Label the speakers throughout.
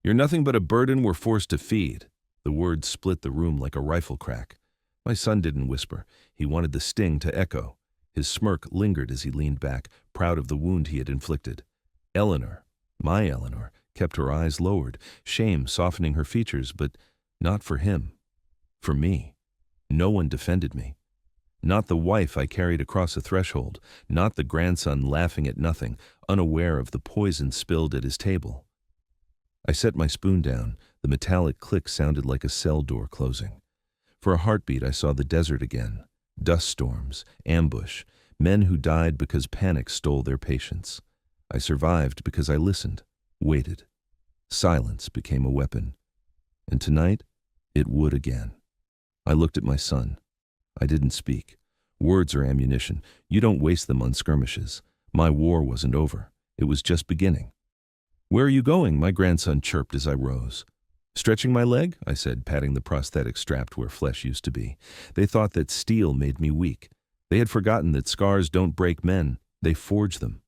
Speaker 1: You're nothing but a burden we're forced to feed. The words split the room like a rifle crack. My son didn't whisper. He wanted the sting to echo. His smirk lingered as he leaned back, proud of the wound he had inflicted. Eleanor, my Eleanor, kept her eyes lowered, shame softening her features, but not for him. For me. No one defended me. Not the wife I carried across the threshold, not the grandson laughing at nothing, unaware of the poison spilled at his table. I set my spoon down. The metallic click sounded like a cell door closing. For a heartbeat, I saw the desert again. Dust storms, ambush, men who died because panic stole their patience. I survived because I listened, waited. Silence became a weapon. And tonight, it would again. I looked at my son. I didn't speak. Words are ammunition. You don't waste them on skirmishes. My war wasn't over. It was just beginning. "Where are you going?" my grandson chirped as I rose. "Stretching my leg?" I said, patting the prosthetic strapped where flesh used to be. They thought that steel made me weak. They had forgotten that scars don't break men, they forge them.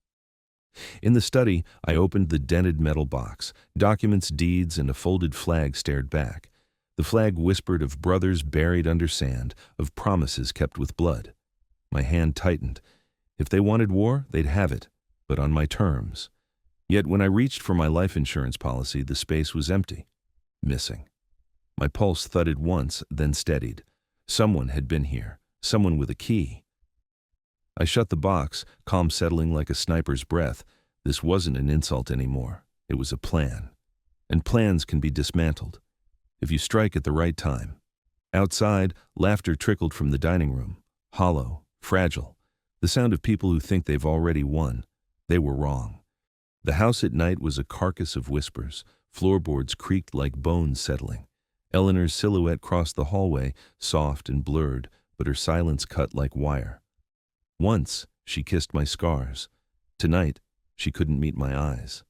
Speaker 1: In the study, I opened the dented metal box. Documents, deeds, and a folded flag stared back. The flag whispered of brothers buried under sand, of promises kept with blood. My hand tightened. If they wanted war, they'd have it, but on my terms. Yet when I reached for my life insurance policy, the space was empty. Missing. My pulse thudded once, then steadied. Someone had been here, someone with a key. I shut the box, calm settling like a sniper's breath. This wasn't an insult anymore. It was a plan. And plans can be dismantled, if you strike at the right time. Outside, laughter trickled from the dining room. Hollow, fragile. The sound of people who think they've already won. They were wrong. The house at night was a carcass of whispers. Floorboards creaked like bones settling. Eleanor's silhouette crossed the hallway, soft and blurred, but her silence cut like wire. Once, she kissed my scars. Tonight, she couldn't meet my eyes.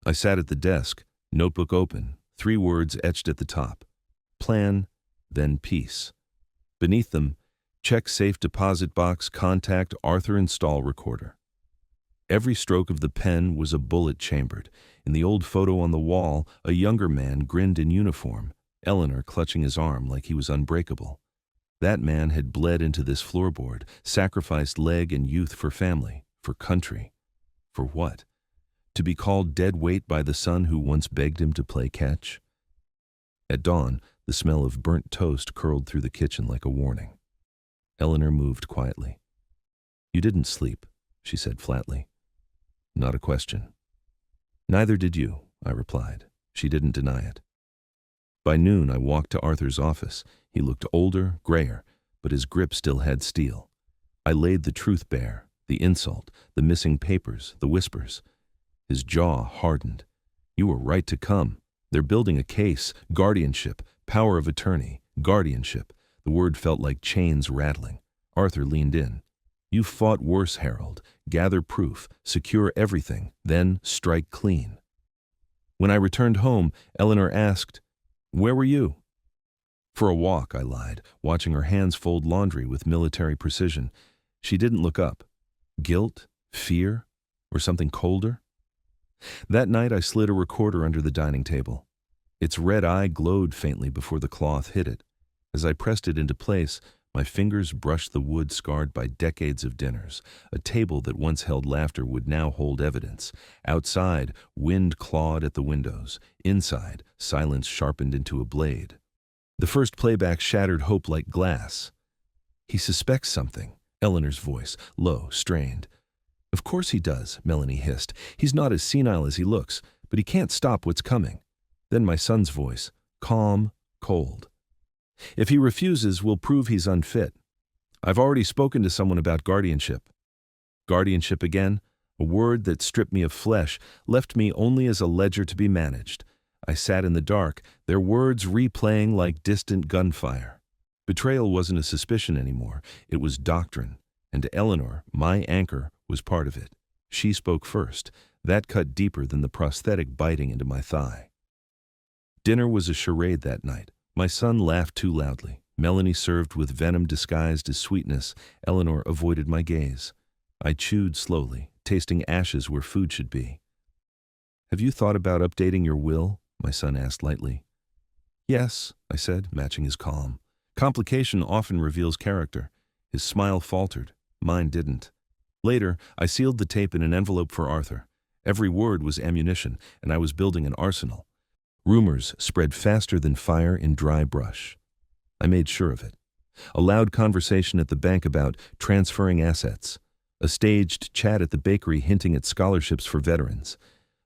Speaker 1: I sat at the desk, notebook open, 3 words etched at the top. Plan, then peace. Beneath them, check safe deposit box, contact Arthur install recorder. Every stroke of the pen was a bullet chambered. In the old photo on the wall, a younger man grinned in uniform, Eleanor clutching his arm like he was unbreakable. That man had bled into this floorboard, sacrificed leg and youth for family, for country. For what? To be called dead weight by the son who once begged him to play catch? At dawn, the smell of burnt toast curled through the kitchen like a warning. Eleanor moved quietly. "You didn't sleep," she said flatly. Not a question. "Neither did you," I replied. She didn't deny it. By noon, I walked to Arthur's office. He looked older, grayer, but his grip still had steel. I laid the truth bare, the insult, the missing papers, the whispers. His jaw hardened. "You were right to come. They're building a case, guardianship, power of attorney, guardianship." The word felt like chains rattling. Arthur leaned in. "You fought worse, Harold. Gather proof, secure everything, then strike clean." When I returned home, Eleanor asked, "Where were you?" "For a walk," I lied, watching her hands fold laundry with military precision. She didn't look up. Guilt? Fear? Or something colder? That night I slid a recorder under the dining table. Its red eye glowed faintly before the cloth hit it. As I pressed it into place, my fingers brushed the wood scarred by decades of dinners. A table that once held laughter would now hold evidence. Outside, wind clawed at the windows. Inside, silence sharpened into a blade. The first playback shattered hope like glass. "He suspects something," Eleanor's voice, low, strained. "Of course he does," Melanie hissed. "He's not as senile as he looks, but he can't stop what's coming." Then my son's voice, calm, cold. "If he refuses, we'll prove he's unfit. I've already spoken to someone about guardianship." Guardianship again, a word that stripped me of flesh, left me only as a ledger to be managed. I sat in the dark, their words replaying like distant gunfire. Betrayal wasn't a suspicion anymore, it was doctrine, and Eleanor, my anchor, was part of it. She spoke first. That cut deeper than the prosthetic biting into my thigh. Dinner was a charade that night. My son laughed too loudly. Melanie served with venom disguised as sweetness. Eleanor avoided my gaze. I chewed slowly, tasting ashes where food should be. Have you thought about updating your will? My son asked lightly. Yes, I said, matching his calm. Complication often reveals character. His smile faltered. Mine didn't. Later, I sealed the tape in an envelope for Arthur. Every word was ammunition, and I was building an arsenal. Rumors spread faster than fire in dry brush. I made sure of it. A loud conversation at the bank about transferring assets. A staged chat at the bakery hinting at scholarships for veterans.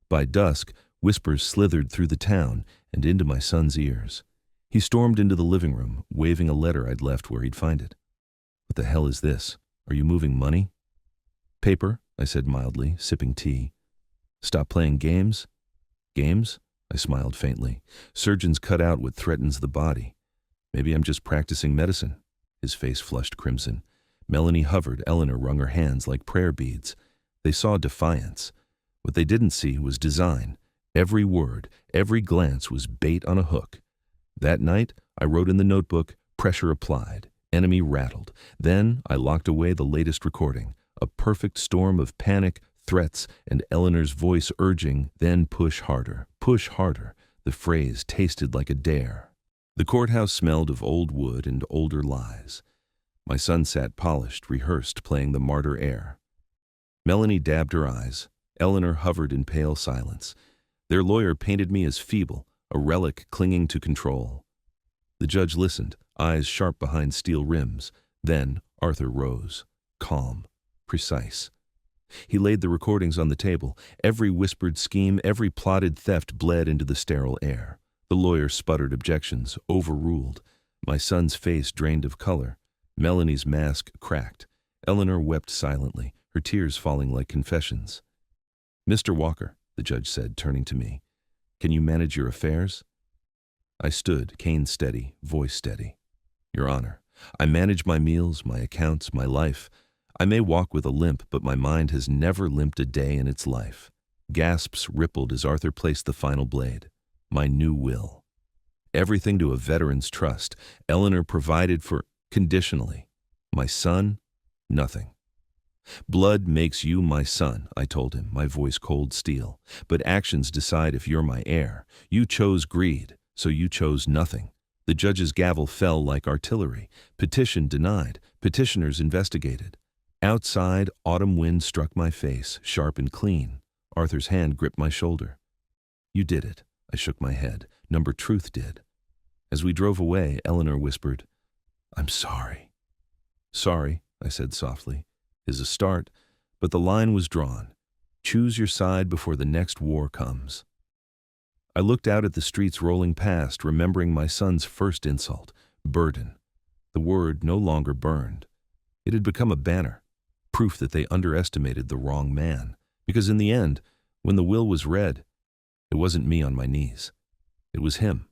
Speaker 1: By dusk, whispers slithered through the town and into my son's ears. He stormed into the living room, waving a letter I'd left where he'd find it. What the hell is this? Are you moving money? Paper, I said mildly, sipping tea. Stop playing games? Games? I smiled faintly. Surgeons cut out what threatens the body. Maybe I'm just practicing medicine. His face flushed crimson. Melanie hovered. Eleanor wrung her hands like prayer beads. They saw defiance. What they didn't see was design. Every word, every glance was bait on a hook. That night, I wrote in the notebook, pressure applied, enemy rattled. Then I locked away the latest recording, a perfect storm of panic, threats, and Eleanor's voice urging, then push harder, push harder. The phrase tasted like a dare. The courthouse smelled of old wood and older lies. My son sat polished, rehearsed, playing the martyr air. Melanie dabbed her eyes. Eleanor hovered in pale silence. Their lawyer painted me as feeble, a relic clinging to control. The judge listened, eyes sharp behind steel rims. Then Arthur rose, calm, precise. He laid the recordings on the table. Every whispered scheme, every plotted theft bled into the sterile air. The lawyer sputtered objections, overruled. My son's face drained of color. Melanie's mask cracked. Eleanor wept silently, her tears falling like confessions. Mr. Walker, the judge said, turning to me, can you manage your affairs? I stood, cane steady, voice steady. Your Honor, I manage my meals, my accounts, my life. I may walk with a limp, but my mind has never limped a day in its life. Gasps rippled as Arthur placed the final blade. My new will. Everything to a veteran's trust. Eleanor provided for conditionally. My son, nothing. Blood makes you my son, I told him, my voice cold steel. But actions decide if you're my heir. You chose greed, so you chose nothing. The judge's gavel fell like artillery. Petition denied. Petitioners investigated. Outside, autumn wind struck my face, sharp and clean. Arthur's hand gripped my shoulder. You did it. I shook my head. Number Truth did. As we drove away, Eleanor whispered, I'm sorry. Sorry, I said softly, is a start, but the line was drawn. Choose your side before the next war comes. I looked out at the streets rolling past, remembering my son's first insult, burden. The word no longer burned. It had become a banner, proof that they underestimated the wrong man. Because in the end, when the will was read, it wasn't me on my knees. It was him.